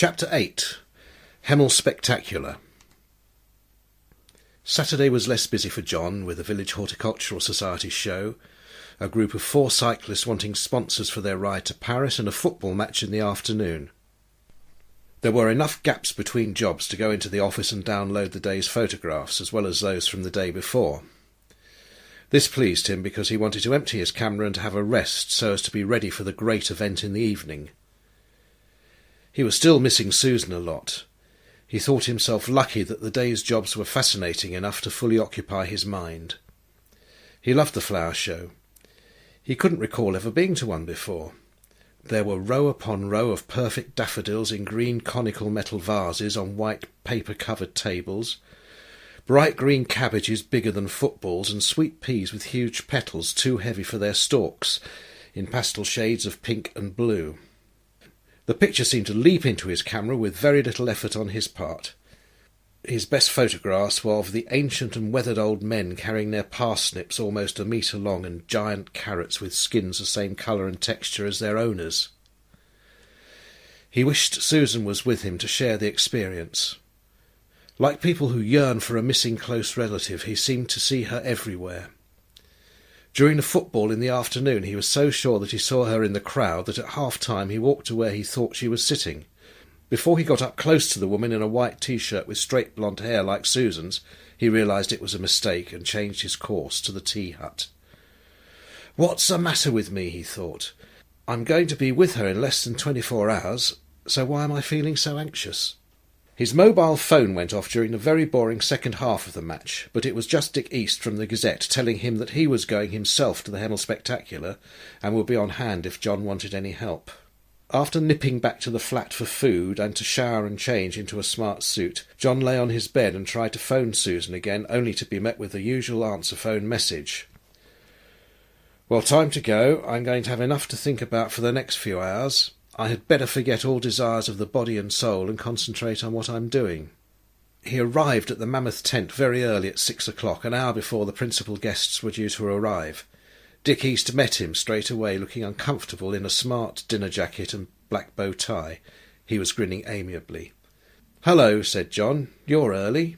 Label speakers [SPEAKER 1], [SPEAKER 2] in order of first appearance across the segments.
[SPEAKER 1] Chapter 8. Hemel Spectacular. Saturday was less busy for John, with the Village Horticultural Society show, a group of 4 cyclists wanting sponsors for their ride to Paris, and a football match in the afternoon. There were enough gaps between jobs to go into the office and download the day's photographs, as well as those from the day before. This pleased him because he wanted to empty his camera and to have a rest so as to be ready for the great event in the evening. He was still missing Susan a lot. He thought himself lucky that the day's jobs were fascinating enough to fully occupy his mind. He loved the flower show. He couldn't recall ever being to one before. There were row upon row of perfect daffodils in green conical metal vases on white paper-covered tables, bright green cabbages bigger than footballs, and sweet peas with huge petals too heavy for their stalks, in pastel shades of pink and blue. The picture seemed to leap into his camera with very little effort on his part. His best photographs were of the ancient and weathered old men carrying their parsnips almost a metre long and giant carrots with skins the same colour and texture as their owners. He wished Susan was with him to share the experience. Like people who yearn for a missing close relative, he seemed to see her everywhere. During the football in the afternoon he was so sure that he saw her in the crowd that at half-time he walked to where he thought she was sitting. Before he got up close to the woman in a white T-shirt with straight blonde hair like Susan's, he realised it was a mistake and changed his course to the tea hut. "What's the matter with me?" he thought. "I'm going to be with her in less than 24 hours, so why am I feeling so anxious?" His mobile phone went off during the very boring second half of the match, but it was just Dick East from the Gazette telling him that he was going himself to the Hemel Spectacular and would be on hand if John wanted any help. After nipping back to the flat for food and to shower and change into a smart suit, John lay on his bed and tried to phone Susan again, only to be met with the usual answer phone message. "Well, time to go. I'm going to have enough to think about for the next few hours. I had better forget all desires of the body and soul and concentrate on what I'm doing." He arrived at the Mammoth tent very early at 6 o'clock, an hour before the principal guests were due to arrive. Dick East met him straight away, looking uncomfortable in a smart dinner jacket and black bow tie. He was grinning amiably. "Hello," said John. "You're early."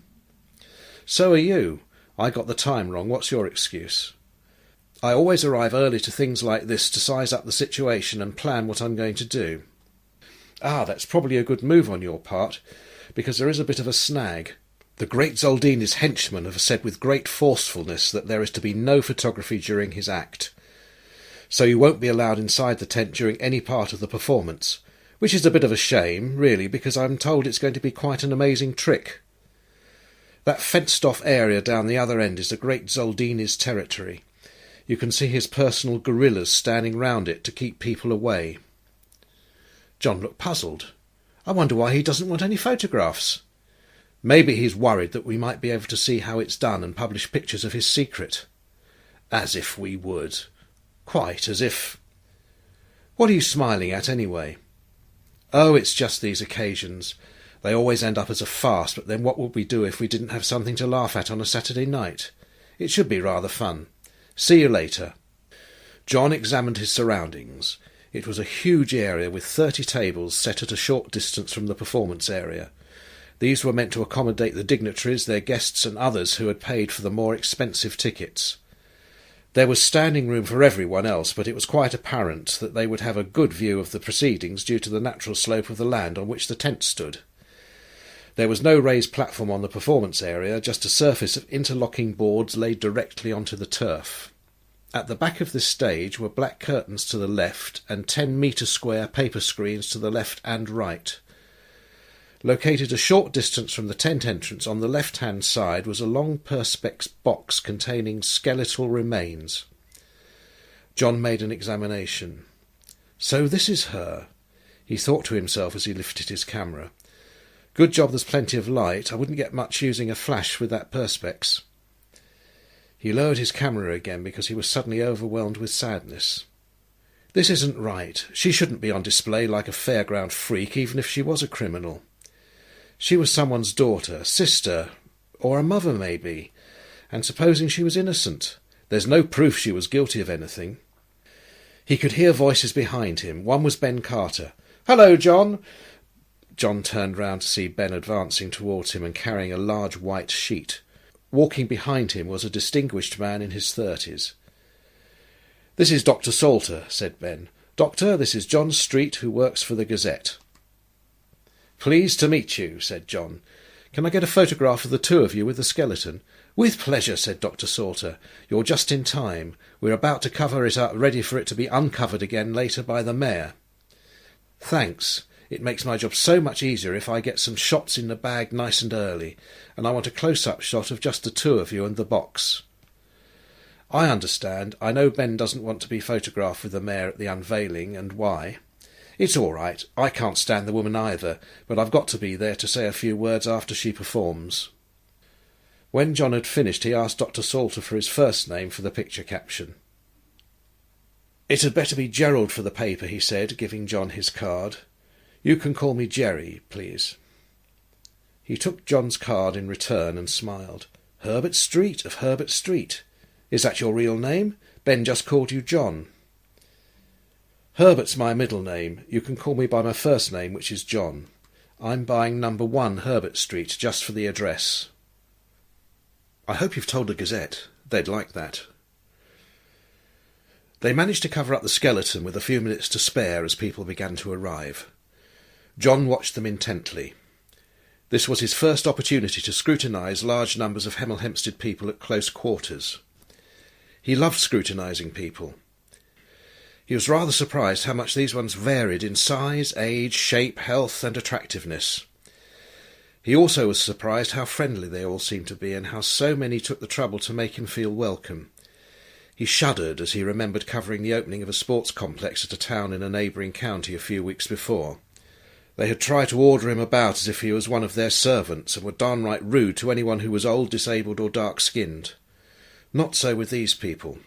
[SPEAKER 1] "So are you. I got the time wrong. What's your excuse?" "I always arrive early to things like this to size up the situation and plan what I'm going to do." "Ah, that's probably a good move on your part, because there is a bit of a snag. The great Zoldini's henchmen have said with great forcefulness that there is to be no photography during his act. So you won't be allowed inside the tent during any part of the performance, which is a bit of a shame, really, because I'm told it's going to be quite an amazing trick. That fenced-off area down the other end is the great Zoldini's territory. You can see his personal guerrillas standing round it to keep people away." John looked puzzled. "I wonder why he doesn't want any photographs." "Maybe he's worried that we might be able to see how it's done and publish pictures of his secret." "As if we would. Quite as if—" "What are you smiling at, anyway?" "Oh, it's just these occasions. They always end up as a farce, but then what would we do if we didn't have something to laugh at on a Saturday night? It should be rather fun. See you later." John examined his surroundings. It was a huge area with 30 tables set at a short distance from the performance area. These were meant to accommodate the dignitaries, their guests, and others who had paid for the more expensive tickets. There was standing room for everyone else, but it was quite apparent that they would have a good view of the proceedings due to the natural slope of the land on which the tent stood. There was no raised platform on the performance area, just a surface of interlocking boards laid directly onto the turf. At the back of this stage were black curtains to the left and 10-metre-square paper screens to the left and right. Located a short distance from the tent entrance on the left-hand side was a long perspex box containing skeletal remains. John made an examination. "So this is her," he thought to himself as he lifted his camera. "Good job there's plenty of light. I wouldn't get much using a flash with that perspex." He lowered his camera again because he was suddenly overwhelmed with sadness. This isn't right. She shouldn't be on display like a fairground freak, even if she was a criminal. She was someone's daughter, sister, or a mother maybe, and supposing she was innocent. There's no proof she was guilty of anything. He could hear voices behind him. One was Ben Carter. "Hello, John. John turned round to see Ben advancing towards him and carrying a large white sheet. Walking behind him was a distinguished man in his 30s. "This is Dr. Salter," said Ben. "Doctor, this is John Street, who works for the Gazette." "Pleased to meet you," said John. "Can I get a photograph of the two of you with the skeleton?" "With pleasure," said Dr. Salter. "You're just in time. We're about to cover it up, ready for it to be uncovered again later by the mayor." "Thanks. It makes my job so much easier if I get some shots in the bag nice and early, and I want a close-up shot of just the two of you and the box." "I understand. I know Ben doesn't want to be photographed with the mayor at the unveiling, and why. It's all right. I can't stand the woman either, but I've got to be there to say a few words after she performs." When John had finished, he asked Dr. Salter for his first name for the picture caption. "It had better be Gerald for the paper," he said, giving John his card. "You can call me Jerry, please." He took John's card in return and smiled. "Herbert Street of Herbert Street. Is that your real name? Ben just called you John." "Herbert's my middle name. You can call me by my first name, which is John. I'm buying number 1 Herbert Street, just for the address." "I hope you've told the Gazette. They'd like that." They managed to cover up the skeleton with a few minutes to spare as people began to arrive. John watched them intently. This was his first opportunity to scrutinise large numbers of Hempstead people at close quarters. He loved scrutinising people. He was rather surprised how much these ones varied in size, age, shape, health, and attractiveness. He also was surprised how friendly they all seemed to be, and how so many took the trouble to make him feel welcome. He shuddered as he remembered covering the opening of a sports complex at a town in a neighbouring county a few weeks before. They had tried to order him about as if he was one of their servants, and were downright rude to anyone who was old, disabled, or dark-skinned. Not so with these people.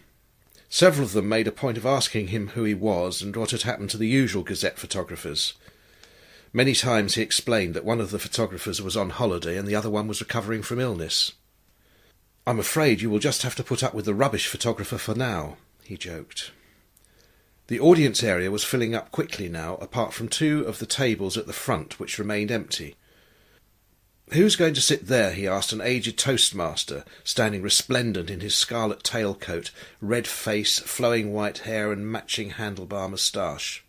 [SPEAKER 1] Several of them made a point of asking him who he was and what had happened to the usual Gazette photographers. Many times he explained that one of the photographers was on holiday and the other one was recovering from illness. "I'm afraid you will just have to put up with the rubbish photographer for now," he joked. The audience area was filling up quickly now, apart from 2 of the tables at the front, which remained empty. "Who's going to sit there?" he asked an aged toastmaster, standing resplendent in his scarlet tailcoat, red face, flowing white hair, and matching handlebar moustache.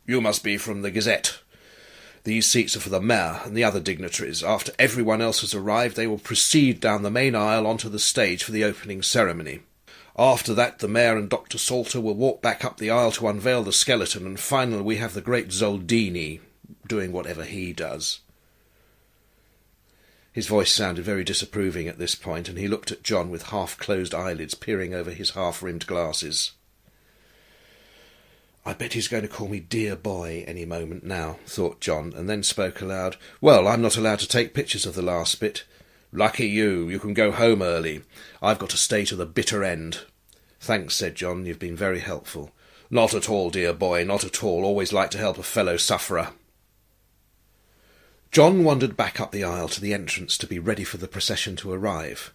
[SPEAKER 1] "You must be from the Gazette. These seats are for the mayor and the other dignitaries. After everyone else has arrived, they will proceed down the main aisle onto the stage for the opening ceremony. After that, the mayor and Dr. Salter will walk back up the aisle to unveil the skeleton, and finally we have the great Zoldini doing whatever he does." His voice sounded very disapproving at this point, and he looked at John with half-closed eyelids peering over his half-rimmed glasses. "I bet he's going to call me dear boy any moment now," thought John, and then spoke aloud. "Well, I'm not allowed to take pictures of the last bit." "Lucky you. You can go home early. I've got to stay to the bitter end." "Thanks," said John. "You've been very helpful." "Not at all, dear boy, not at all. Always like to help a fellow sufferer." John wandered back up the aisle to the entrance to be ready for the procession to arrive.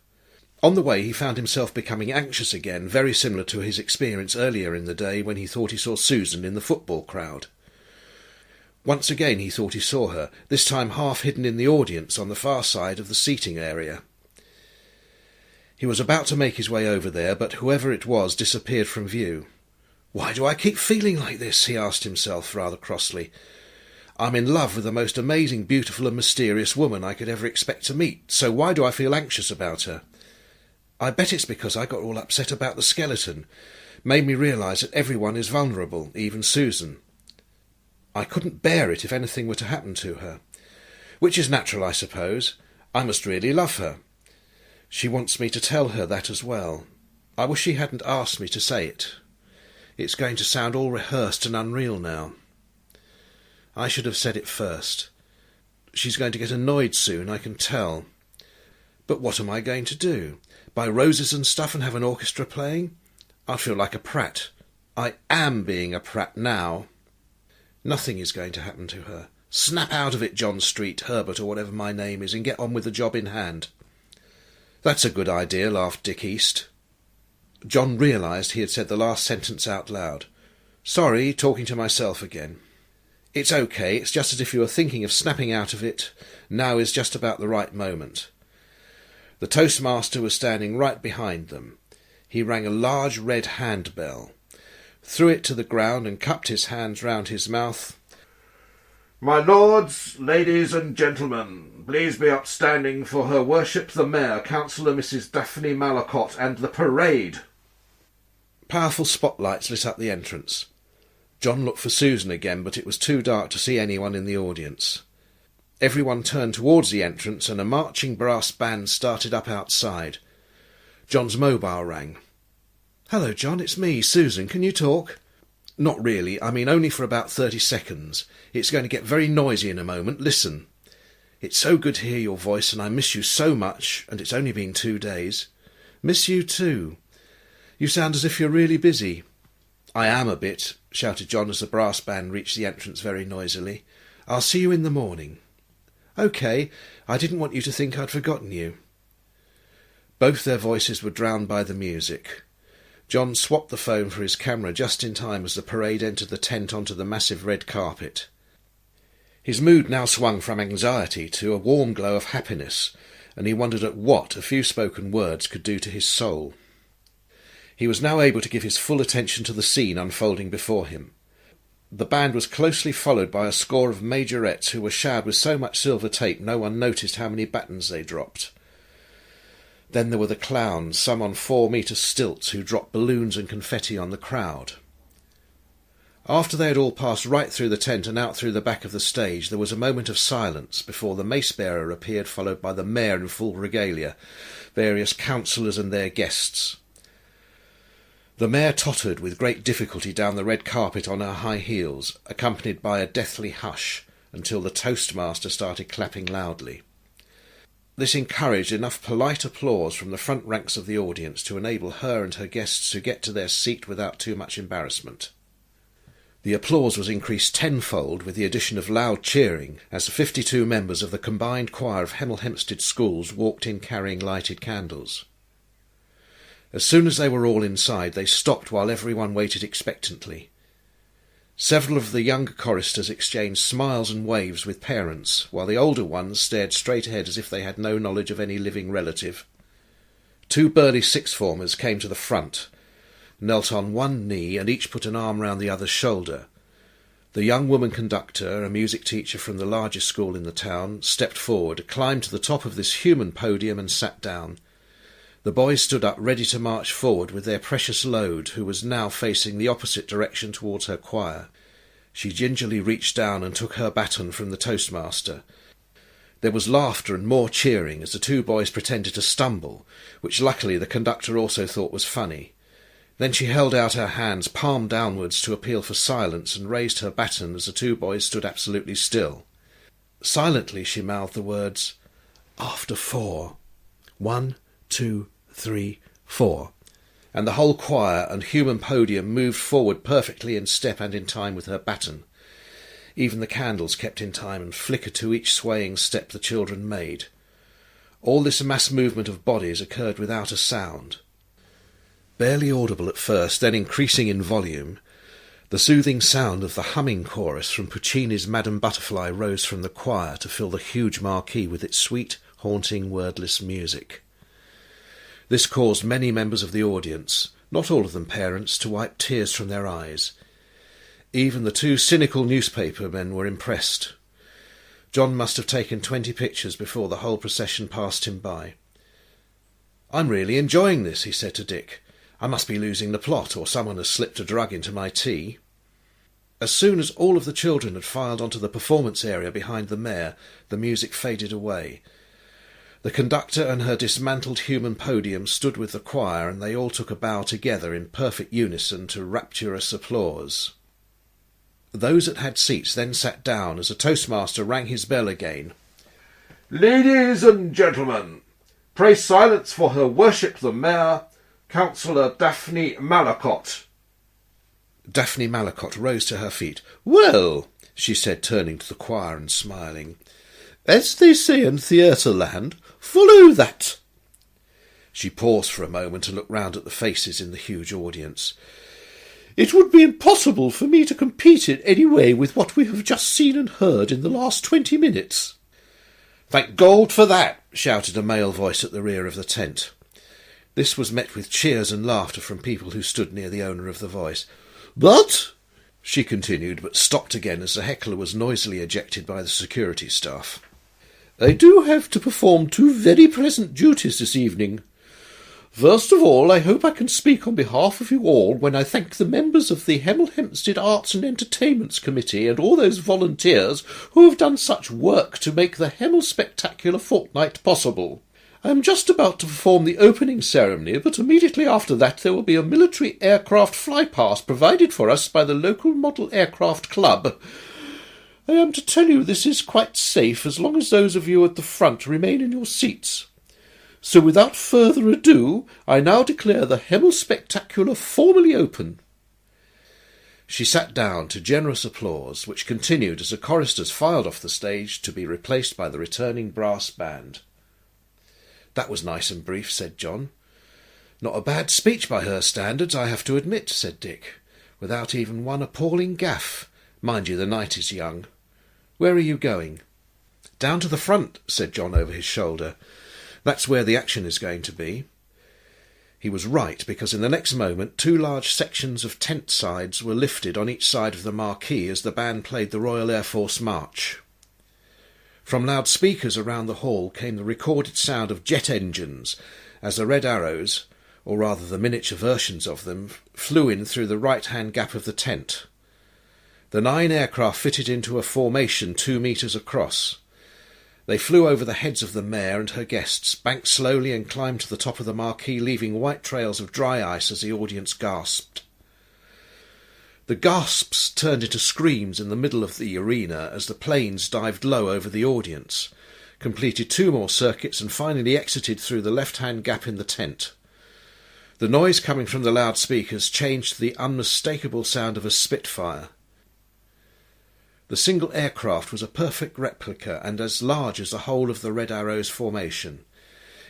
[SPEAKER 1] On the way he found himself becoming anxious again, very similar to his experience earlier in the day when he thought he saw Susan in the football crowd. Once again he thought he saw her, this time half hidden in the audience on the far side of the seating area. He was about to make his way over there, but whoever it was disappeared from view. "Why do I keep feeling like this?" he asked himself rather crossly. "I'm in love with the most amazing, beautiful and mysterious woman I could ever expect to meet, so why do I feel anxious about her? I bet it's because I got all upset about the skeleton. Made me realise that everyone is vulnerable, even Susan. I couldn't bear it if anything were to happen to her. Which is natural, I suppose. I must really love her. She wants me to tell her that as well. I wish she hadn't asked me to say it. It's going to sound all rehearsed and unreal now. I should have said it first. She's going to get annoyed soon, I can tell. But what am I going to do? Buy roses and stuff and have an orchestra playing? I'd feel like a prat. I am being a prat now. Nothing is going to happen to her. Snap out of it, John Street, Herbert, or whatever my name is, and get on with the job in hand." "That's a good idea," laughed Dick East. John realised he had said the last sentence out loud. "Sorry, talking to myself again." It's okay, it's just as if you were thinking of snapping out of it. Now is just about the right moment. The toastmaster was standing right behind them. He rang a large red handbell, threw it to the ground and cupped his hands round his mouth. "My lords, ladies and gentlemen, please be upstanding for Her Worship the Mayor, Councillor Mrs. Daphne Malacott, and the parade." Powerful spotlights lit up the entrance. John looked for Susan again, but it was too dark to see anyone in the audience. Everyone turned towards the entrance and a marching brass band started up outside. John's mobile rang. "Hello, John, it's me, Susan. Can you talk?" "Not really. I mean, only for about 30 seconds. It's going to get very noisy in a moment. Listen. It's so good to hear your voice, and I miss you so much, and it's only been 2 days. Miss you too. You sound as if you're really busy." "I am a bit," shouted John as the brass band reached the entrance very noisily. "I'll see you in the morning." "OK. I didn't want you to think I'd forgotten you." Both their voices were drowned by the music. John swapped the phone for his camera just in time as the parade entered the tent onto the massive red carpet. His mood now swung from anxiety to a warm glow of happiness, and he wondered at what a few spoken words could do to his soul. He was now able to give his full attention to the scene unfolding before him. The band was closely followed by a score of majorettes who were showered with so much silver tape no one noticed how many battens they dropped. Then there were the clowns, some on 4-metre stilts, who dropped balloons and confetti on the crowd. After they had all passed right through the tent and out through the back of the stage, there was a moment of silence before the mace-bearer appeared, followed by the mayor in full regalia, various councillors and their guests. The mayor tottered with great difficulty down the red carpet on her high heels, accompanied by a deathly hush, until the toastmaster started clapping loudly. This encouraged enough polite applause from the front ranks of the audience to enable her and her guests to get to their seat without too much embarrassment. The applause was increased tenfold with the addition of loud cheering as the 52 members of the combined choir of Hemel Hempstead schools walked in carrying lighted candles. As soon as they were all inside, they stopped while everyone waited expectantly. Several of the younger choristers exchanged smiles and waves with parents, while the older ones stared straight ahead as if they had no knowledge of any living relative. 2 burly sixth-formers came to the front, knelt on one knee, and each put an arm round the other's shoulder. The young woman conductor, a music teacher from the largest school in the town, stepped forward, climbed to the top of this human podium and sat down. The boys stood up ready to march forward with their precious load, who was now facing the opposite direction towards her choir. She gingerly reached down and took her baton from the toastmaster. There was laughter and more cheering as the 2 boys pretended to stumble, which luckily the conductor also thought was funny. Then she held out her hands, palm downwards, to appeal for silence, and raised her baton as the 2 boys stood absolutely still. Silently she mouthed the words, "After 4. 1, 2, 3, 4, and the whole choir and human podium moved forward perfectly in step and in time with her baton. Even the candles kept in time and flickered to each swaying step the children made. All this mass movement of bodies occurred without a sound. Barely audible at first, then increasing in volume, the soothing sound of the humming chorus from Puccini's Madame Butterfly rose from the choir to fill the huge marquee with its sweet, haunting, wordless music. This caused many members of the audience, not all of them parents, to wipe tears from their eyes. Even the 2 cynical newspaper men were impressed. John must have taken 20 pictures before the whole procession passed him by. "I'm really enjoying this," he said to Dick. "I must be losing the plot, or someone has slipped a drug into my tea." As soon as all of the children had filed onto the performance area behind the mayor, the music faded away. The conductor and her dismantled human podium stood with the choir, and they all took a bow together in perfect unison to rapturous applause. Those that had seats then sat down as the toastmaster rang his bell again. "Ladies and gentlemen, pray silence for Her Worship the Mayor, Councillor Daphne Malacott." Daphne Malacott rose to her feet. "Well," she said, turning to the choir and smiling, "as they say in theatre land, follow that." She paused for a moment to look round at the faces in the huge audience. It would be impossible for me to compete in any way with what we have just seen and heard in the last 20 minutes. Thank God for that, shouted a male voice at the rear of the tent. This was met with cheers and laughter from people who stood near the owner of the voice. But, she continued, but stopped again as the heckler was noisily ejected by the security staff. I do have to perform 2 very pleasant duties this evening. First of all, I hope I can speak on behalf of you all when I thank the members of the Hemel Hempstead Arts and Entertainments Committee and all those volunteers who have done such work to make the Hemel Spectacular Fortnight possible. I am just about to perform the opening ceremony, but immediately after that there will be a military aircraft fly-pass provided for us by the local Model Aircraft Club. I am to tell you this is quite safe as long as those of you at the front remain in your seats. So without further ado, I now declare the Hemel Spectacular formally open. She sat down to generous applause, which continued as the choristers filed off the stage to be replaced by the returning brass band. That was nice and brief, said John. Not a bad speech by her standards, I have to admit, said Dick, without even one appalling gaffe. Mind you, the night is young. Where are you going? Down to the front, said John over his shoulder. That's where the action is going to be. He was right, because in the next moment 2 large sections of tent sides were lifted on each side of the marquee as the band played the Royal Air Force March. From loudspeakers around the hall came the recorded sound of jet engines as the Red Arrows, or rather the miniature versions of them, flew in through the right-hand gap of the tent. The 9 aircraft fitted into a formation 2 metres across. They flew over the heads of the mayor and her guests, banked slowly and climbed to the top of the marquee, leaving white trails of dry ice as the audience gasped. The gasps turned into screams in the middle of the arena as the planes dived low over the audience, completed 2 more circuits and finally exited through the left-hand gap in the tent. The noise coming from the loudspeakers changed to the unmistakable sound of a Spitfire. The single aircraft was a perfect replica and as large as the whole of the Red Arrow's formation.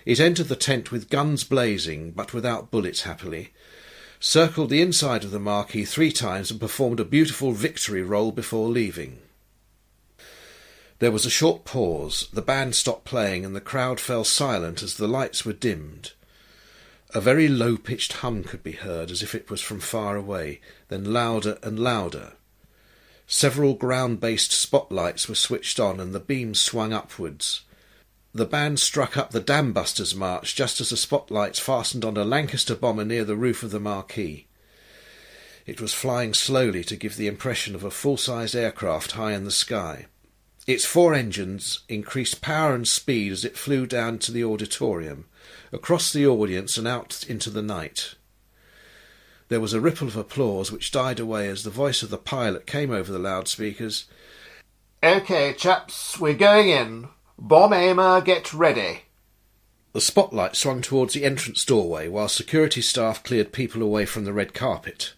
[SPEAKER 1] It entered the tent with guns blazing, but without bullets, happily, circled the inside of the marquee 3 times and performed a beautiful victory roll before leaving. There was a short pause, the band stopped playing and the crowd fell silent as the lights were dimmed. A very low-pitched hum could be heard as if it was from far away, then louder and louder. Several ground-based spotlights were switched on and the beams swung upwards. The band struck up the Dambusters March just as the spotlights fastened on a Lancaster bomber near the roof of the marquee. It was flying slowly to give the impression of a full-sized aircraft high in the sky. Its 4 engines increased power and speed as it flew down to the auditorium, across the audience and out into the night. There was a ripple of applause which died away as the voice of the pilot came over the loudspeakers. "OK, chaps, we're going in. Bomb aimer, get ready." The spotlight swung towards the entrance doorway while security staff cleared people away from the red carpet.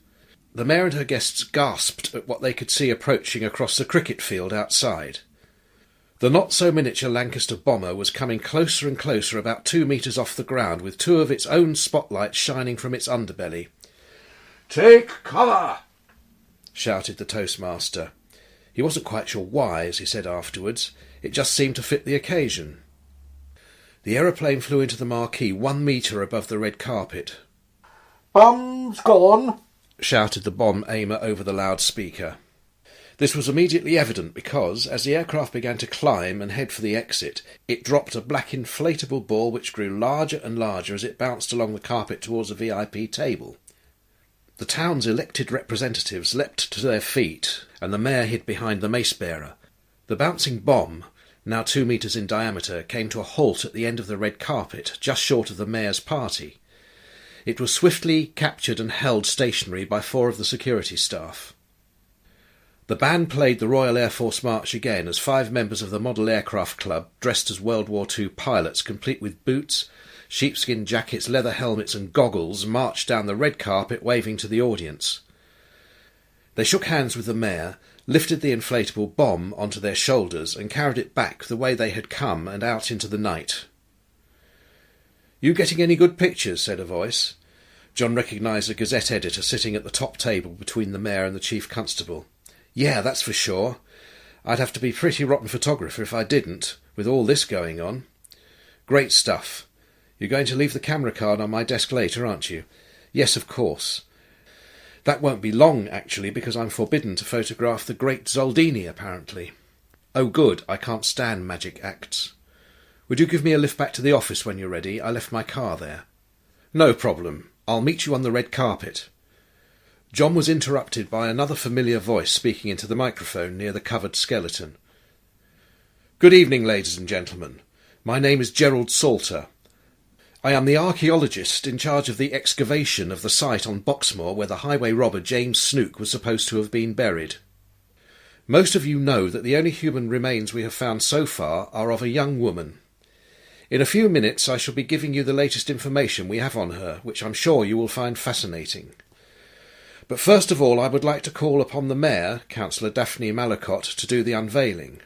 [SPEAKER 1] The mayor and her guests gasped at what they could see approaching across the cricket field outside. The not-so-miniature Lancaster bomber was coming closer and closer, about 2 metres off the ground, with 2 of its own spotlights shining from its underbelly. "Take cover!" shouted the toastmaster. He wasn't quite sure why, as he said afterwards. It just seemed to fit the occasion. The aeroplane flew into the marquee 1 metre above the red carpet. "Bomb's gone!" shouted the bomb aimer over the loudspeaker. This was immediately evident because, as the aircraft began to climb and head for the exit, it dropped a black inflatable ball which grew larger and larger as it bounced along the carpet towards a VIP table. The town's elected representatives leapt to their feet, and the mayor hid behind the mace-bearer. The bouncing bomb, now 2 metres in diameter, came to a halt at the end of the red carpet, just short of the mayor's party. It was swiftly captured and held stationary by 4 of the security staff. The band played the Royal Air Force March again as 5 members of the Model Aircraft Club, dressed as World War II pilots, complete with boots, sheepskin jackets, leather helmets and goggles, marched down the red carpet waving to the audience. They shook hands with the mayor, lifted the inflatable bomb onto their shoulders and carried it back the way they had come and out into the night. "You getting any good pictures?" said a voice. John recognised a Gazette editor sitting at the top table between the mayor and the chief constable. "Yeah, that's for sure. I'd have to be a pretty rotten photographer if I didn't, with all this going on." "Great stuff. You're going to leave the camera card on my desk later, aren't you?" "Yes, of course. That won't be long, actually, because I'm forbidden to photograph the great Zoldini, apparently." "Oh, good. I can't stand magic acts. Would you give me a lift back to the office when you're ready? I left my car there." "No problem. I'll meet you on the red carpet." John was interrupted by another familiar voice speaking into the microphone near the covered skeleton. "Good evening, ladies and gentlemen. My name is Gerald Salter. I am the archaeologist in charge of the excavation of the site on Boxmoor where the highway robber James Snook was supposed to have been buried. Most of you know that the only human remains we have found so far are of a young woman. In a few minutes I shall be giving you the latest information we have on her, which I'm sure you will find fascinating. But first of all I would like to call upon the Mayor, Councillor Daphne Malacott, to do the unveiling."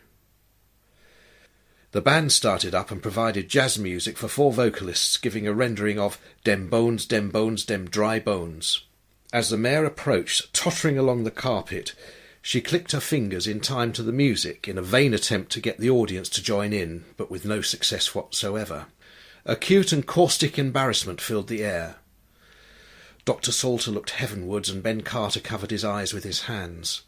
[SPEAKER 1] The band started up and provided jazz music for 4 vocalists giving a rendering of Dem Bones, Dem Dry Bones. As the Mayor approached, tottering along the carpet, she clicked her fingers in time to the music in a vain attempt to get the audience to join in, but with no success whatsoever. Acute and caustic embarrassment filled the air. Dr. Salter looked heavenwards and Ben Carter covered his eyes with his hands.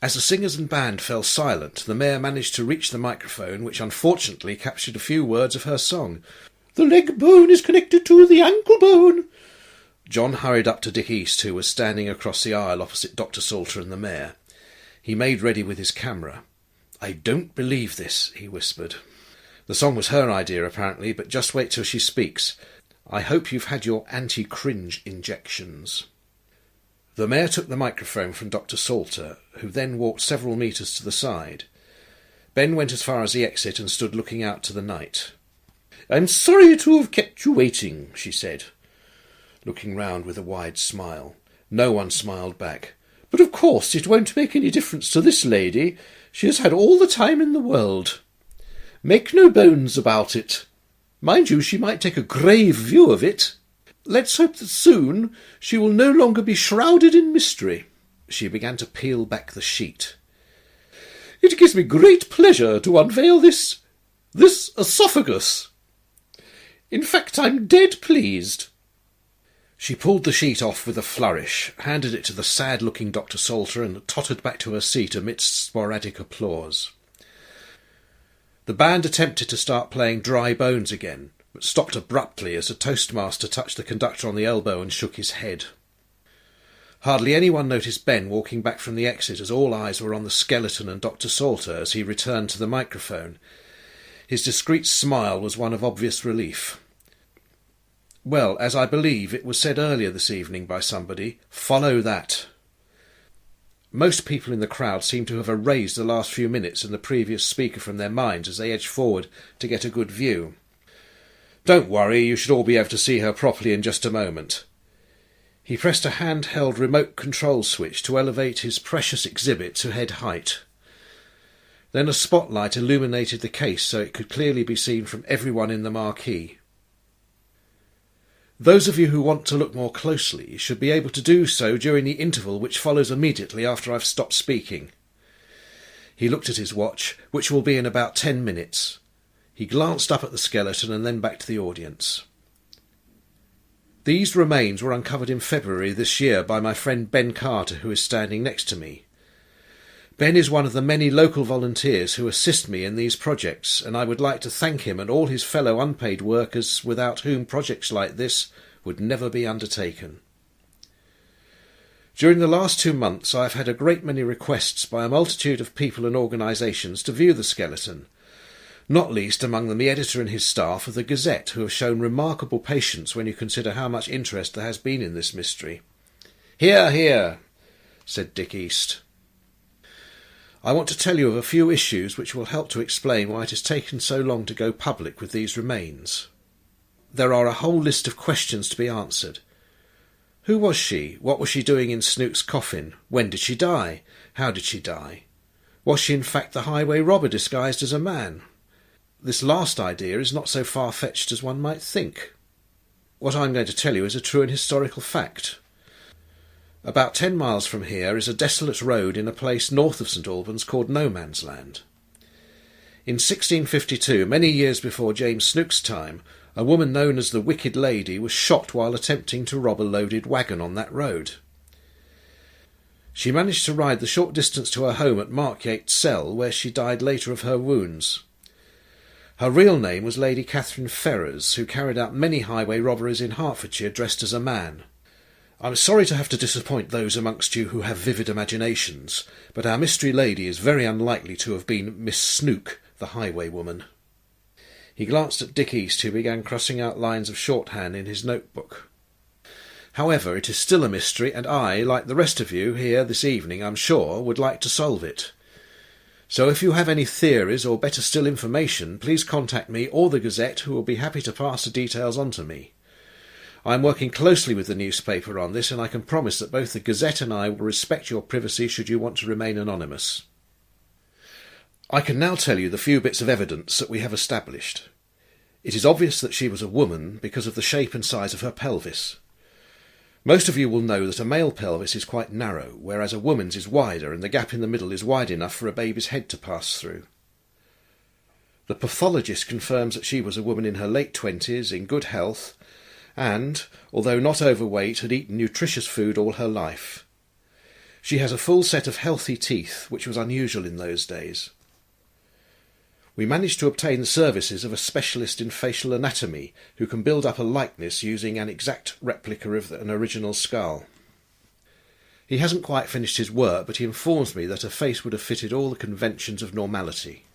[SPEAKER 1] As the singers and band fell silent, the Mayor managed to reach the microphone, which unfortunately captured a few words of her song. "The leg bone is connected to the ankle bone." John hurried up to Dick East, who was standing across the aisle opposite Dr. Salter and the Mayor. He made ready with his camera. "I don't believe this," he whispered. "The song was her idea, apparently, but just wait till she speaks. I hope you've had your anti-cringe injections." The Mayor took the microphone from Dr. Salter, who then walked several metres to the side. Ben went as far as the exit and stood looking out to the night. "I'm sorry to have kept you waiting," she said, looking round with a wide smile. No one smiled back. "But of course it won't make any difference to this lady. She has had all the time in the world. Make no bones about it. Mind you, she might take a grave view of it. Let's hope that soon she will no longer be shrouded in mystery." She began to peel back the sheet. "It gives me great pleasure to unveil this esophagus. In fact, I'm dead pleased." She pulled the sheet off with a flourish, handed it to the sad-looking Dr. Salter, and tottered back to her seat amidst sporadic applause. The band attempted to start playing Dry Bones again, but stopped abruptly as the toastmaster touched the conductor on the elbow and shook his head. Hardly anyone noticed Ben walking back from the exit, as all eyes were on the skeleton and Dr. Salter as he returned to the microphone. His discreet smile was one of obvious relief. "Well, as I believe it was said earlier this evening by somebody, follow that." Most people in the crowd seemed to have erased the last few minutes and the previous speaker from their minds as they edged forward to get a good view. "Don't worry, you should all be able to see her properly in just a moment." He pressed a handheld remote control switch to elevate his precious exhibit to head height. Then a spotlight illuminated the case so it could clearly be seen from everyone in the marquee. Those of you who want to look more closely should be able to do so during the interval which follows immediately after I've stopped speaking. He looked at his watch, which will be in about 10 minutes. He glanced up at the skeleton and then back to the audience. "These remains were uncovered in February this year by my friend Ben Carter, who is standing next to me. Ben is one of the many local volunteers who assist me in these projects, and I would like to thank him and all his fellow unpaid workers without whom projects like this would never be undertaken. During the last 2 months I have had a great many requests by a multitude of people and organisations to view the skeleton, not least among them the editor and his staff of the Gazette, who have shown remarkable patience when you consider how much interest there has been in this mystery." "Hear, hear," said Dick East. "I want to tell you of a few issues which will help to explain why it has taken so long to go public with these remains. There are a whole list of questions to be answered. Who was she? What was she doing in Snook's coffin? When did she die? How did she die? Was she in fact the highway robber disguised as a man? This last idea is not so far-fetched as one might think. what I'm going to tell you is a true and historical fact. About 10 miles from here is a desolate road in a place north of St Albans called No Man's Land. In 1652, many years before James Snook's time, a woman known as the Wicked Lady was shot while attempting to rob a loaded wagon on that road. She managed to ride the short distance to her home at Markyate Cell, where she died later of her wounds. Her real name was Lady Catherine Ferrers, who carried out many highway robberies in Hertfordshire dressed as a man. I'm sorry to have to disappoint those amongst you who have vivid imaginations, but our mystery lady is very unlikely to have been Miss Snook, the highwaywoman. He glanced at Dick East, who began crossing out lines of shorthand in his notebook. However, it is still a mystery, and I, like the rest of you here this evening, I'm sure, would like to solve it. So if you have any theories, or better still information, please contact me or the Gazette, who will be happy to pass the details on to me. I am working closely with the newspaper on this, and I can promise that both the Gazette and I will respect your privacy should you want to remain anonymous. I can now tell you the few bits of evidence that we have established. It is obvious that she was a woman because of the shape and size of her pelvis. Most of you will know that a male pelvis is quite narrow, whereas a woman's is wider, and the gap in the middle is wide enough for a baby's head to pass through. The pathologist confirms that she was a woman in her late 20s, in good health, and, although not overweight, had eaten nutritious food all her life. She has a full set of healthy teeth, which was unusual in those days. We managed to obtain the services of a specialist in facial anatomy who can build up a likeness using an exact replica of an original skull. He hasn't quite finished his work, but he informs me that her face would have fitted all the conventions of normality.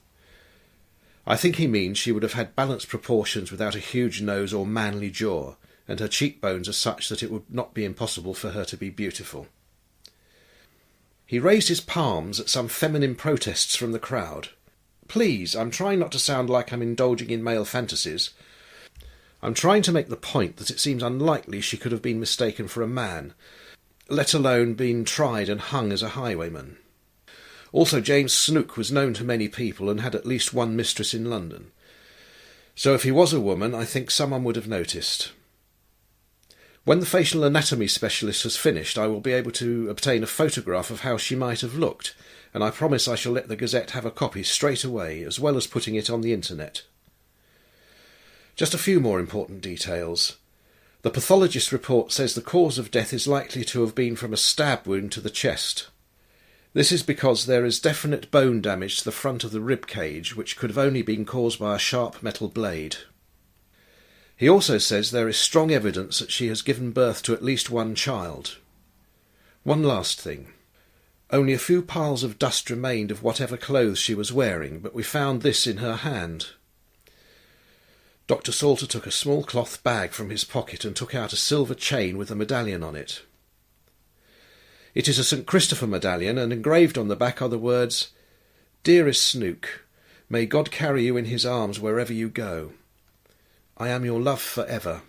[SPEAKER 1] I think he means she would have had balanced proportions without a huge nose or manly jaw, and her cheekbones are such that it would not be impossible for her to be beautiful. He raised his palms at some feminine protests from the crowd. Please, I'm trying not to sound like I'm indulging in male fantasies. I'm trying to make the point that it seems unlikely she could have been mistaken for a man, let alone been tried and hung as a highwayman. Also, James Snook was known to many people and had at least one mistress in London. So if he was a woman, I think someone would have noticed. When the facial anatomy specialist has finished, I will be able to obtain a photograph of how she might have looked, and I promise I shall let the Gazette have a copy straight away, as well as putting it on the internet. Just a few more important details. The pathologist's report says the cause of death is likely to have been from a stab wound to the chest. This is because there is definite bone damage to the front of the rib cage, which could have only been caused by a sharp metal blade. He also says there is strong evidence that she has given birth to at least one child. One last thing. Only a few piles of dust remained of whatever clothes she was wearing, but we found this in her hand. Dr. Salter took a small cloth bag from his pocket and took out a silver chain with a medallion on it. It is a St. Christopher medallion, and engraved on the back are the words, "Dearest Snook, may God carry you in his arms wherever you go. I am your love forever,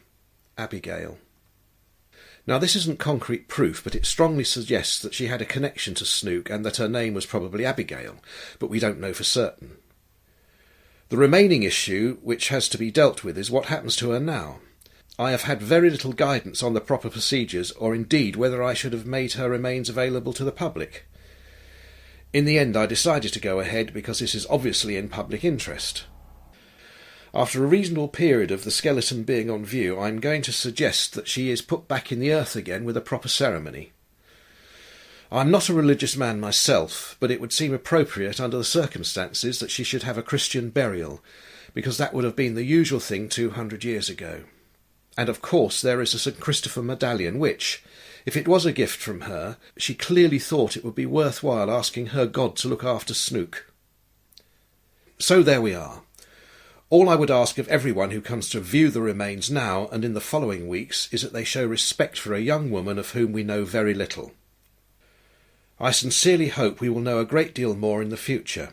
[SPEAKER 1] Abigail." Now, this isn't concrete proof, but it strongly suggests that she had a connection to Snook and that her name was probably Abigail, but we don't know for certain. The remaining issue, which has to be dealt with, is what happens to her now. I have had very little guidance on the proper procedures, or indeed whether I should have made her remains available to the public. In the end, I decided to go ahead because this is obviously in public interest. After a reasonable period of the skeleton being on view, I am going to suggest that she is put back in the earth again with a proper ceremony. I am not a religious man myself, but it would seem appropriate under the circumstances that she should have a Christian burial, because that would have been the usual thing 200 years ago. And of course there is a St. Christopher medallion which, if it was a gift from her, she clearly thought it would be worthwhile asking her God to look after Snook. So there we are. All I would ask of everyone who comes to view the remains now and in the following weeks is that they show respect for a young woman of whom we know very little. I sincerely hope we will know a great deal more in the future.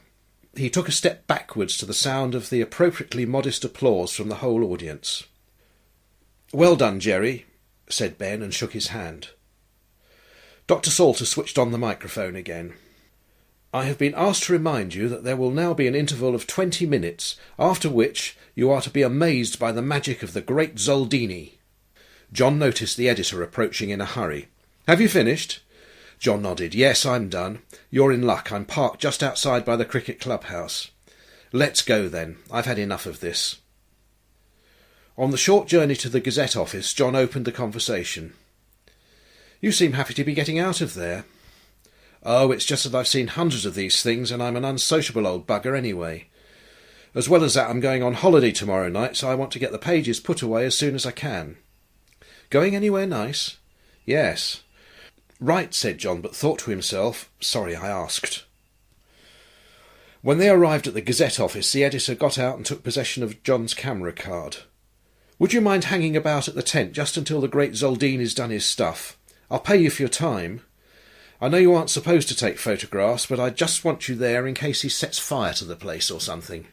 [SPEAKER 1] He took a step backwards to the sound of the appropriately modest applause from the whole audience. "Well done, Jerry," said Ben, and shook his hand. Dr. Salter switched on the microphone again. "I have been asked to remind you that there will now be an interval of 20 minutes, after which you are to be amazed by the magic of the great Zoldini. John noticed the editor approaching in a hurry. "Have you finished?" John nodded. "Yes, I'm done. You're in luck. I'm parked just outside by the cricket clubhouse." "Let's go then. I've had enough of this." On the short journey to the Gazette office, John opened the conversation. "You seem happy to be getting out of there." "Oh, it's just that I've seen hundreds of these things, and I'm an unsociable old bugger anyway. As well as that, I'm going on holiday tomorrow night, so I want to get the pages put away as soon as I can." "Going anywhere nice?" "Yes." "Right," said John, but thought to himself, "Sorry I asked." When they arrived at the Gazette office, the editor got out and took possession of John's camera card. "Would you mind hanging about at the tent just until the great Zoldini's done his stuff? I'll pay you for your time. I know you aren't supposed to take photographs, but I just want you there in case he sets fire to the place or something."